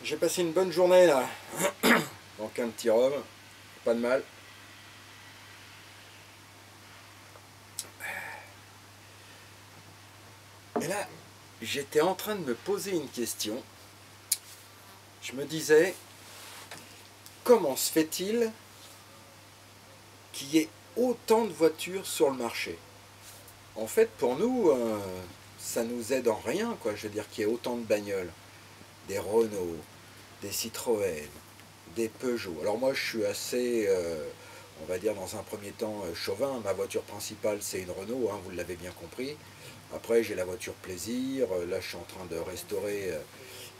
J'ai passé une bonne journée là, donc un petit rhum, pas de mal. Et là, j'étais en train de me poser une question. Je me disais, comment se fait-il qu'il y ait autant de voitures sur le marché? En fait, pour nous, ça nous aide en rien, quoi. Je veux dire qu'il y ait autant de bagnoles, des Renault, des Citroën, des Peugeot. Alors moi, je suis assez, on va dire dans un premier temps, chauvin. Ma voiture principale, c'est une Renault, hein, vous l'avez bien compris. Après, j'ai la voiture plaisir. Là, je suis en train de restaurer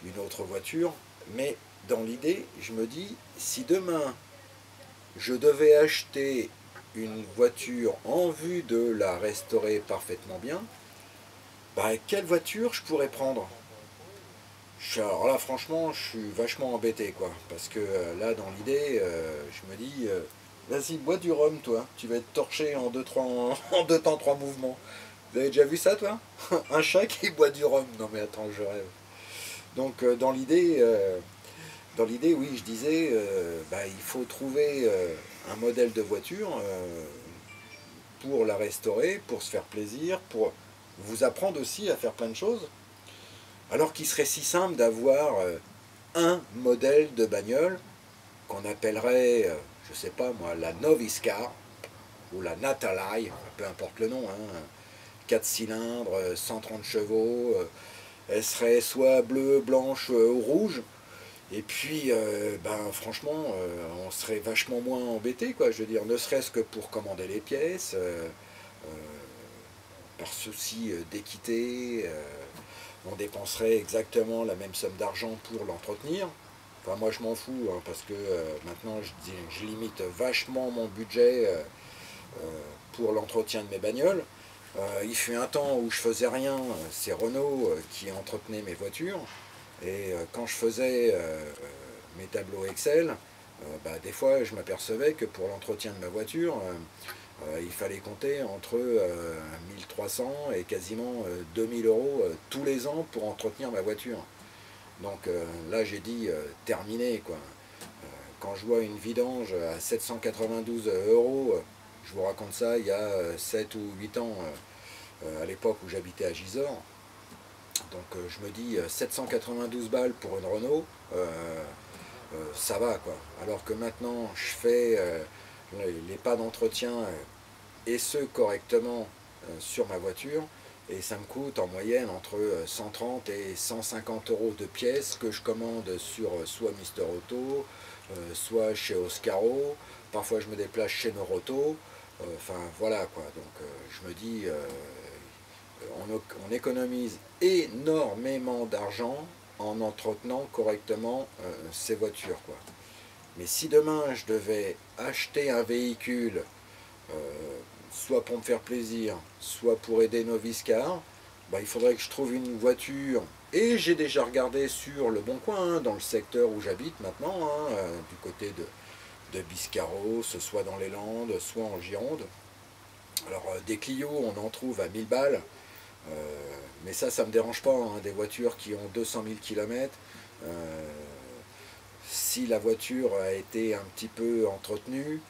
une autre voiture. Mais dans l'idée, je me dis, si demain, je devais acheter une voiture en vue de la restaurer parfaitement bien, bah, quelle voiture je pourrais prendre? Alors là, franchement, je suis vachement embêté, quoi. Parce que là, dans l'idée, je me dis, vas-y, bois du rhum, toi. Tu vas être torché en deux, trois, en deux temps, trois mouvements. Vous avez déjà vu ça, toi? Un chat qui boit du rhum. Non, mais attends, je rêve. Donc, dans l'idée, oui, je disais, bah, il faut trouver un modèle de voiture pour la restaurer, pour se faire plaisir, pour vous apprendre aussi à faire plein de choses. Alors qu'il serait si simple d'avoir un modèle de bagnole qu'on appellerait, je sais pas moi, la Novice Car ou la Natalai, peu importe le nom, hein, 4 cylindres, 130 chevaux, elle serait soit bleue, blanche ou rouge. Et puis, ben, franchement, on serait vachement moins embêté, quoi. Je veux dire, ne serait-ce que pour commander les pièces, par souci d'équité, on dépenserait exactement la même somme d'argent pour l'entretenir. Enfin, moi, je m'en fous, hein, parce que maintenant, je limite vachement mon budget pour l'entretien de mes bagnoles. Il fut un temps où je faisais rien, c'est Renault qui entretenait mes voitures. Et quand je faisais mes tableaux Excel, bah, des fois je m'apercevais que pour l'entretien de ma voiture, il fallait compter entre 1300 et quasiment 2000 euros tous les ans pour entretenir ma voiture. Donc là j'ai dit terminé, quoi. Quand je vois une vidange à 792 euros, je vous raconte ça il y a 7 ou 8 ans, à l'époque où j'habitais à Gisors. Donc je me dis 792 balles pour une Renault, ça va, quoi. Alors que maintenant je fais les pas d'entretien et ce correctement sur ma voiture, et ça me coûte en moyenne entre 130 et 150 euros de pièces que je commande sur soit Mister Auto, soit chez Oscaro. Parfois je me déplace chez Noroto. Enfin voilà, quoi. Donc je me dis, on économise énormément d'argent en entretenant correctement ces voitures, quoi. Mais si demain je devais acheter un véhicule, euh, soit pour me faire plaisir, soit pour aider Novice Car, bah, il faudrait que je trouve une voiture. Et j'ai déjà regardé sur le Bon Coin, hein, dans le secteur où j'habite maintenant, hein, du côté de Biscarrosse, soit dans les Landes, soit en Gironde. Alors des Clio, on en trouve à 1000 balles. Mais ça ne me dérange pas, hein, des voitures qui ont 200 000 km. Si la voiture a été un petit peu entretenue,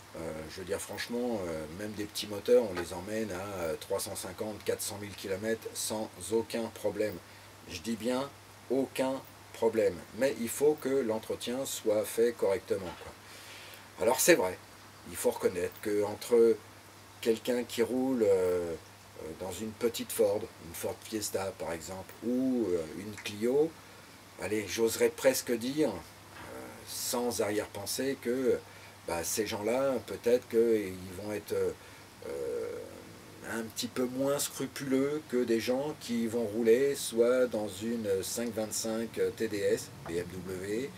je veux dire franchement, même des petits moteurs, on les emmène à 350, 400 000 km sans aucun problème. Je dis bien aucun problème. Mais il faut que l'entretien soit fait correctement, quoi. Alors c'est vrai, il faut reconnaître qu'entre quelqu'un qui roule dans une petite Ford, une Ford Fiesta par exemple, ou une Clio, allez, j'oserais presque dire, sans arrière-pensée, que bah, ces gens-là, peut-être qu'ils vont être un petit peu moins scrupuleux que des gens qui vont rouler soit dans une 525 TDS BMW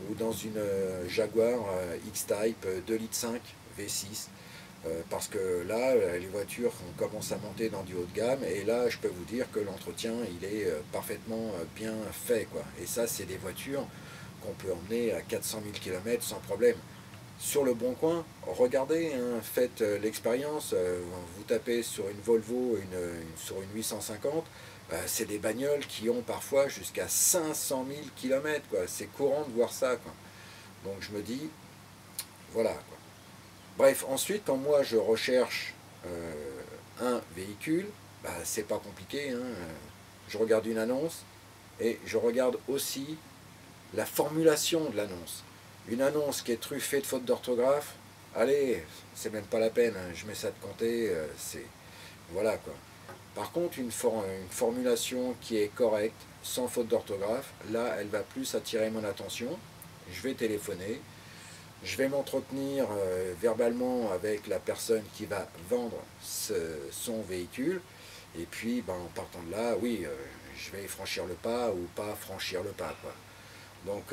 ou dans une Jaguar X-Type 2,5 litres V6. Parce que là, les voitures, on commence à monter dans du haut de gamme, et là, je peux vous dire que l'entretien, il est parfaitement bien fait, quoi. Et ça, c'est des voitures qu'on peut emmener à 400 000 km sans problème. sur le Bon Coin, regardez, hein, faites l'expérience, vous tapez sur une Volvo, sur une 850, c'est des bagnoles qui ont parfois jusqu'à 500 000 km, quoi. C'est courant de voir ça, quoi. Donc je me dis, voilà, quoi. Bref, ensuite, quand moi je recherche un véhicule, c'est pas compliqué, hein. Je regarde une annonce et je regarde aussi la formulation de l'annonce. Une annonce qui est truffée de fautes d'orthographe, allez, c'est même pas la peine, hein, je mets ça de côté, c'est... Voilà, quoi. Par contre, une formulation qui est correcte, sans faute d'orthographe, là, elle va plus attirer mon attention. Je vais téléphoner, je vais m'entretenir verbalement avec la personne qui va vendre son véhicule, et puis, en partant de là, oui, je vais franchir le pas ou pas franchir le pas, quoi. Donc,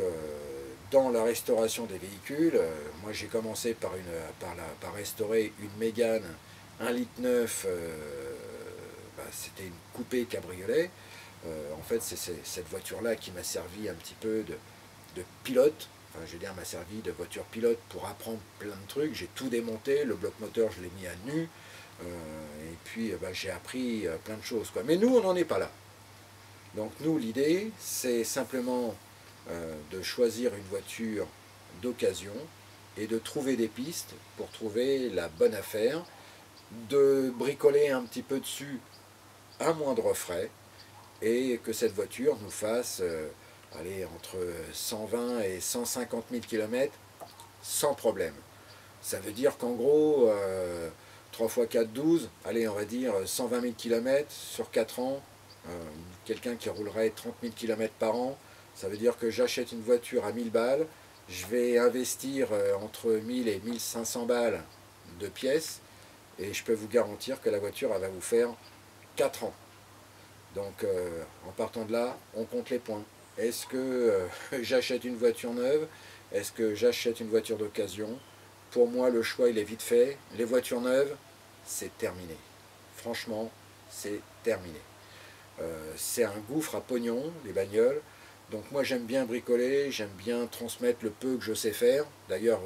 dans la restauration des véhicules, moi j'ai commencé par restaurer une Mégane 1,9 litre, c'était une coupée cabriolet. En fait, c'est cette voiture-là qui m'a servi un petit peu de pilote. Enfin, je veux dire, m'a servi de voiture pilote pour apprendre plein de trucs. J'ai tout démonté, le bloc moteur, je l'ai mis à nu. Et puis, j'ai appris plein de choses, quoi. Mais nous, on n'en est pas là. Donc, nous, l'idée, c'est simplement de choisir une voiture d'occasion et de trouver des pistes pour trouver la bonne affaire, de bricoler un petit peu dessus à moindre frais et que cette voiture nous fasse aller entre 120 et 150 000 km sans problème. Ça veut dire qu'en gros, 3 x 4, 12, allez, on va dire 120 000 km sur 4 ans, quelqu'un qui roulerait 30 000 km par an, ça veut dire que j'achète une voiture à 1000 balles, je vais investir entre 1000 et 1500 balles de pièces, et je peux vous garantir que la voiture elle va vous faire 4 ans. Donc en partant de là, on compte les points. Est-ce que j'achète une voiture neuve? Est-ce que j'achète une voiture d'occasion? Pour moi, le choix il est vite fait. Les voitures neuves, c'est terminé. Franchement, c'est terminé. C'est un gouffre à pognon, les bagnoles. Donc moi j'aime bien bricoler, j'aime bien transmettre le peu que je sais faire. D'ailleurs,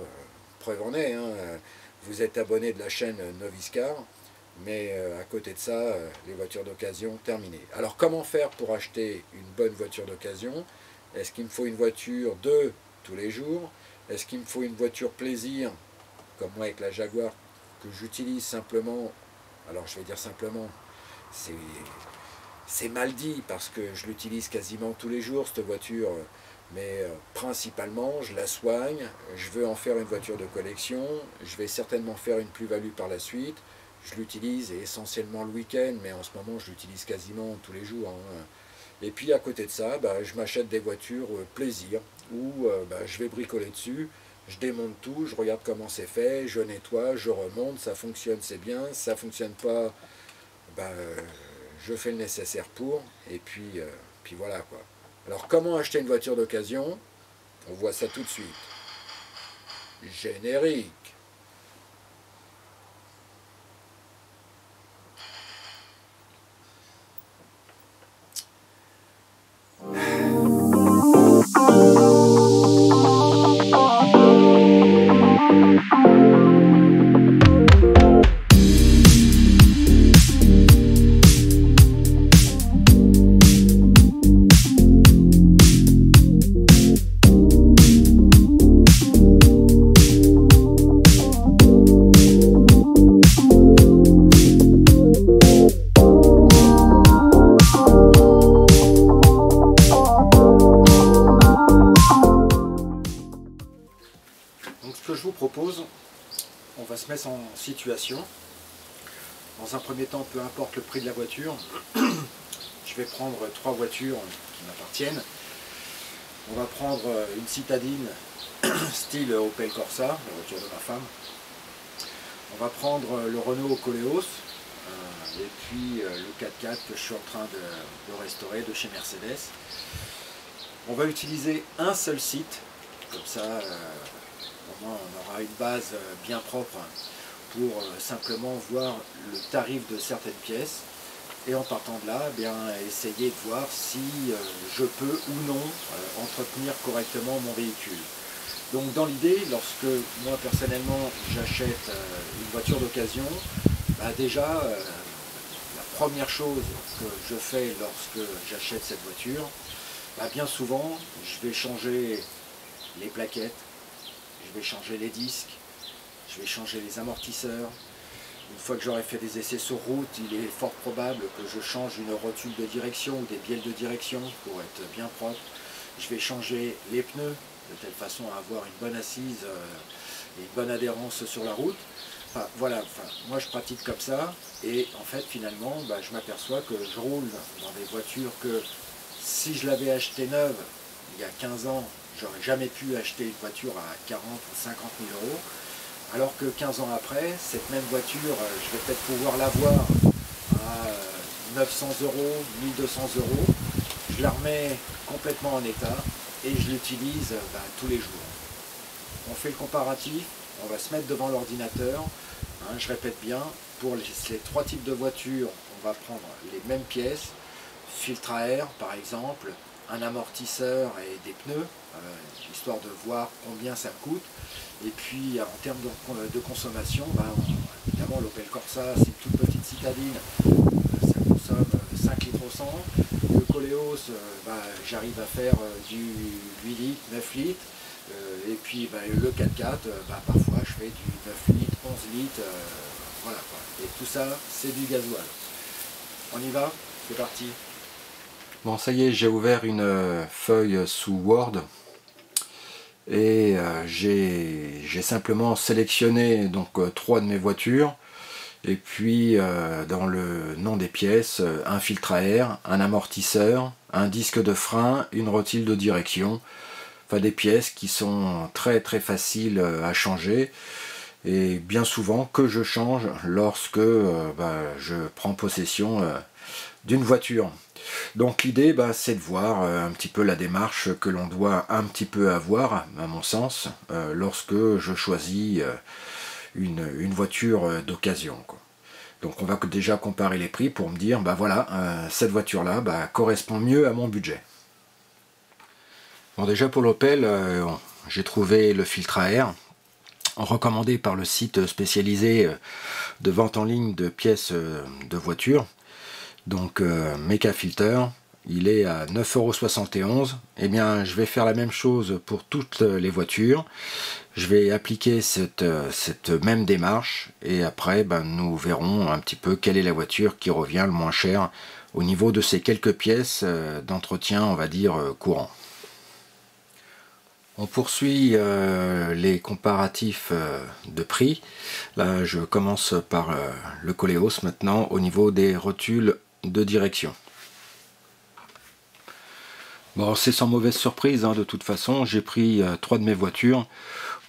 preuve en est, hein, vous êtes abonné de la chaîne Noviscar, mais à côté de ça, les voitures d'occasion, terminées. Alors comment faire pour acheter une bonne voiture d'occasion? Est-ce qu'il me faut une voiture de tous les jours? Est-ce qu'il me faut une voiture plaisir, comme moi avec la Jaguar, que j'utilise simplement? Alors je vais dire simplement, c'est mal dit parce que je l'utilise quasiment tous les jours cette voiture, mais principalement je la soigne, je veux en faire une voiture de collection, je vais certainement faire une plus-value par la suite, je l'utilise essentiellement le week-end, mais en ce moment je l'utilise quasiment tous les jours, hein. Et puis à côté de ça, je m'achète des voitures plaisir, où je vais bricoler dessus, je démonte tout, je regarde comment c'est fait, je nettoie, je remonte, ça fonctionne c'est bien, ça fonctionne pas, je fais le nécessaire pour, et puis voilà, quoi. Alors comment acheter une voiture d'occasion? On voit ça tout de suite. Générique. Propose, on va se mettre en situation. Dans un premier temps, peu importe le prix de la voiture, je vais prendre 3 voitures qui m'appartiennent. On va prendre une citadine style Opel Corsa, la voiture de ma femme. On va prendre le Renault Koleos et puis le 4x4 que je suis en train de restaurer de chez Mercedes. On va utiliser un seul site, comme ça au moins on aura une base bien propre pour simplement voir le tarif de certaines pièces, et en partant de là, essayer de voir si je peux ou non entretenir correctement mon véhicule. Donc dans l'idée, lorsque moi personnellement j'achète une voiture d'occasion, bah déjà la première chose que je fais lorsque j'achète cette voiture, bah bien souvent je vais changer les plaquettes, je vais changer les disques, je vais changer les amortisseurs. Une fois que j'aurai fait des essais sur route, il est fort probable que je change une rotule de direction ou des bielles de direction pour être bien propre. Je vais changer les pneus de telle façon à avoir une bonne assise et une bonne adhérence sur la route. Enfin, voilà, moi je pratique comme ça et en fait finalement bah, je m'aperçois que je roule dans des voitures que si je l'avais achetée neuve il y a 15 ans, j'aurais jamais pu acheter une voiture à 40 ou 50 000 euros. Alors que 15 ans après, cette même voiture, je vais peut-être pouvoir l'avoir à 900 euros, 1200 euros. Je la remets complètement en état et je l'utilise tous les jours. On fait le comparatif, on va se mettre devant l'ordinateur. Hein, je répète bien, pour les 3 types de voitures, on va prendre les mêmes pièces. Filtre à air par exemple, un amortisseur et des pneus, histoire de voir combien ça coûte. Et puis en termes de consommation, évidemment l'Opel Corsa c'est une toute petite citadine, ça consomme 5 litres au 100. Le Koleos, j'arrive à faire du 8 litres, 9 litres. Et puis le 4x4, parfois je fais du 9 litres, 11 litres, voilà quoi. Et tout ça c'est du gasoil. On y va? C'est parti. Bon, ça y est, j'ai ouvert une feuille sous Word et j'ai simplement sélectionné donc 3 de mes voitures et puis dans le nom des pièces, un filtre à air, un amortisseur, un disque de frein, une rotule de direction, enfin des pièces qui sont très très faciles à changer et bien souvent que je change lorsque je prends possession d'une voiture. Donc l'idée c'est de voir un petit peu la démarche que l'on doit un petit peu avoir, à mon sens, lorsque je choisis une voiture d'occasion. Donc on va déjà comparer les prix pour me dire, voilà, cette voiture-là correspond mieux à mon budget. Bon, déjà pour l'Opel, j'ai trouvé le filtre à air, recommandé par le site spécialisé de vente en ligne de pièces de voitures. Donc Mecha Filter, il est à 9,71 €. Eh bien, je vais faire la même chose pour toutes les voitures. Je vais appliquer cette même démarche et après, nous verrons un petit peu quelle est la voiture qui revient le moins cher au niveau de ces quelques pièces d'entretien, on va dire, courant. On poursuit les comparatifs de prix. Là, je commence par le Koleos maintenant au niveau des rotules de direction. Bon, c'est sans mauvaise surprise, de toute façon, j'ai pris 3 de mes voitures.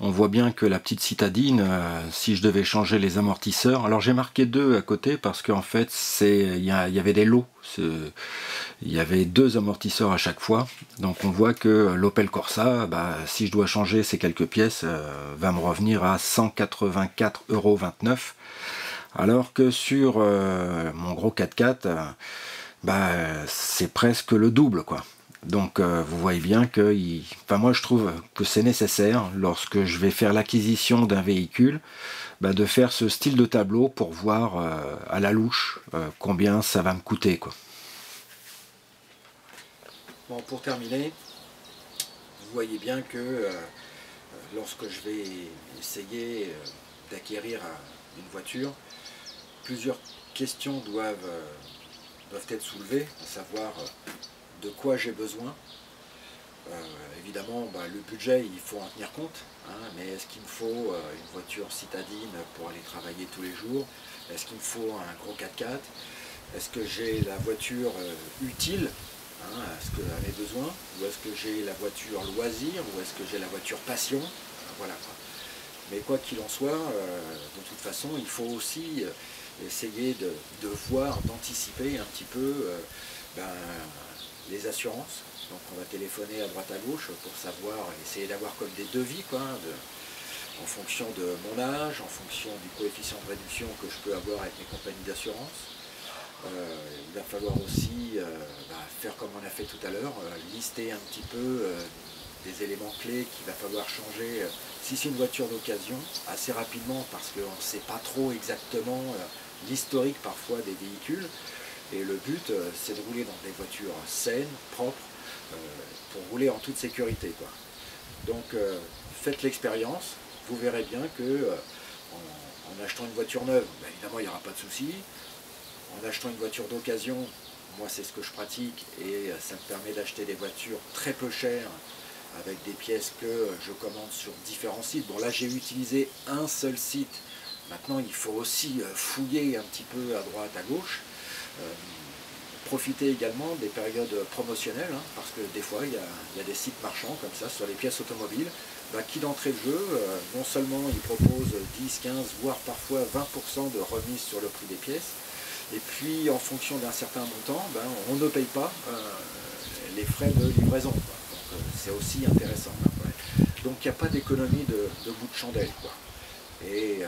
On voit bien que la petite citadine, si je devais changer les amortisseurs, alors j'ai marqué 2 à côté parce qu'en fait il y avait des lots, il y avait 2 amortisseurs à chaque fois, donc on voit que l'Opel Corsa, si je dois changer ces quelques pièces, va me revenir à 184,29 €, alors que sur mon gros 4x4, c'est presque le double quoi. Donc vous voyez bien que moi je trouve que c'est nécessaire lorsque je vais faire l'acquisition d'un véhicule de faire ce style de tableau pour voir à la louche combien ça va me coûter quoi. Bon, pour terminer, vous voyez bien que lorsque je vais essayer d'acquérir une voiture, plusieurs questions doivent être soulevées, à savoir de quoi j'ai besoin. Évidemment, le budget, il faut en tenir compte, mais est-ce qu'il me faut une voiture citadine pour aller travailler tous les jours? Est-ce qu'il me faut un gros 4x4? Est-ce que j'ai la voiture utile à ce que à mes besoins? Ou est-ce que j'ai la voiture loisir? Ou est-ce que j'ai la voiture passion? Voilà. Mais quoi qu'il en soit, de toute façon, il faut aussi essayer de voir, d'anticiper un petit peu les assurances. Donc on va téléphoner à droite à gauche pour savoir, essayer d'avoir comme des devis en fonction de mon âge, en fonction du coefficient de réduction que je peux avoir avec mes compagnies d'assurance. Il va falloir aussi faire comme on a fait tout à l'heure, lister un petit peu des éléments clés qu'il va falloir changer. Si c'est une voiture d'occasion, assez rapidement, parce qu'on ne sait pas trop exactement l'historique parfois des véhicules. Et le but, c'est de rouler dans des voitures saines, propres, pour rouler en toute sécurité, quoi. Donc faites l'expérience, vous verrez bien que en achetant une voiture neuve, ben, évidemment il n'y aura pas de souci. En achetant une voiture d'occasion, moi c'est ce que je pratique et ça me permet d'acheter des voitures très peu chères avec des pièces que je commande sur différents sites. Bon là j'ai utilisé un seul site, maintenant il faut aussi fouiller un petit peu à droite, à gauche. Profiter également des périodes promotionnelles, hein, parce que des fois il y a des sites marchands comme ça sur les pièces automobiles, bah, qui d'entrée de jeu, non seulement ils proposent 10, 15, voire parfois 20% de remise sur le prix des pièces, et puis en fonction d'un certain montant, ben, on ne paye pas les frais de livraison, quoi. Donc c'est aussi intéressant, hein, ouais. Donc il n'y a pas d'économie de bout de chandelle, quoi. Et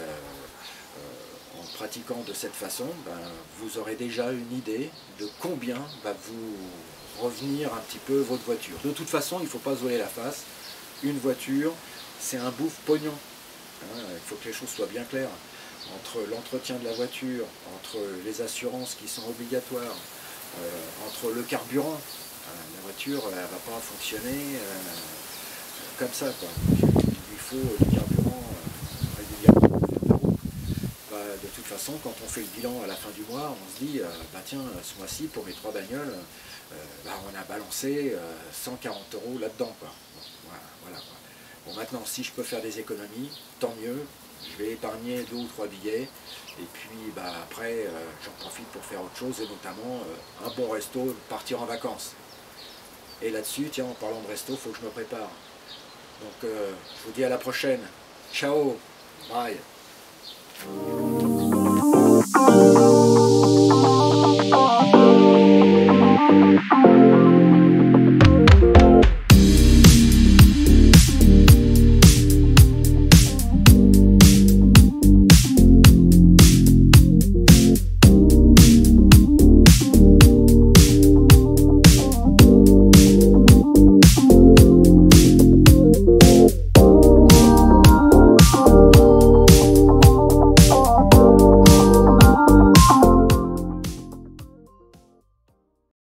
en pratiquant de cette façon, ben, vous aurez déjà une idée de combien va vous revenir un petit peu votre voiture. De toute façon, il ne faut pas se voiler la face. Une voiture, c'est un bouffe pognon. Hein, il faut que les choses soient bien claires. Entre l'entretien de la voiture, entre les assurances qui sont obligatoires, entre le carburant. La voiture, elle ne va pas fonctionner comme ça, quoi. Donc, il faut du carburant régulièrement. De toute façon, quand on fait le bilan à la fin du mois, on se dit, bah tiens, ce mois-ci, pour mes 3 bagnoles, bah, on a balancé 140 € là-dedans, quoi. Bon, voilà, quoi. Bon, maintenant, si je peux faire des économies, tant mieux. Je vais épargner 2 ou 3 billets. Et puis, bah, après, j'en profite pour faire autre chose, et notamment un bon resto, partir en vacances. Et là-dessus, tiens, en parlant de resto, il faut que je me prépare. Donc, je vous dis à la prochaine. Ciao, bye.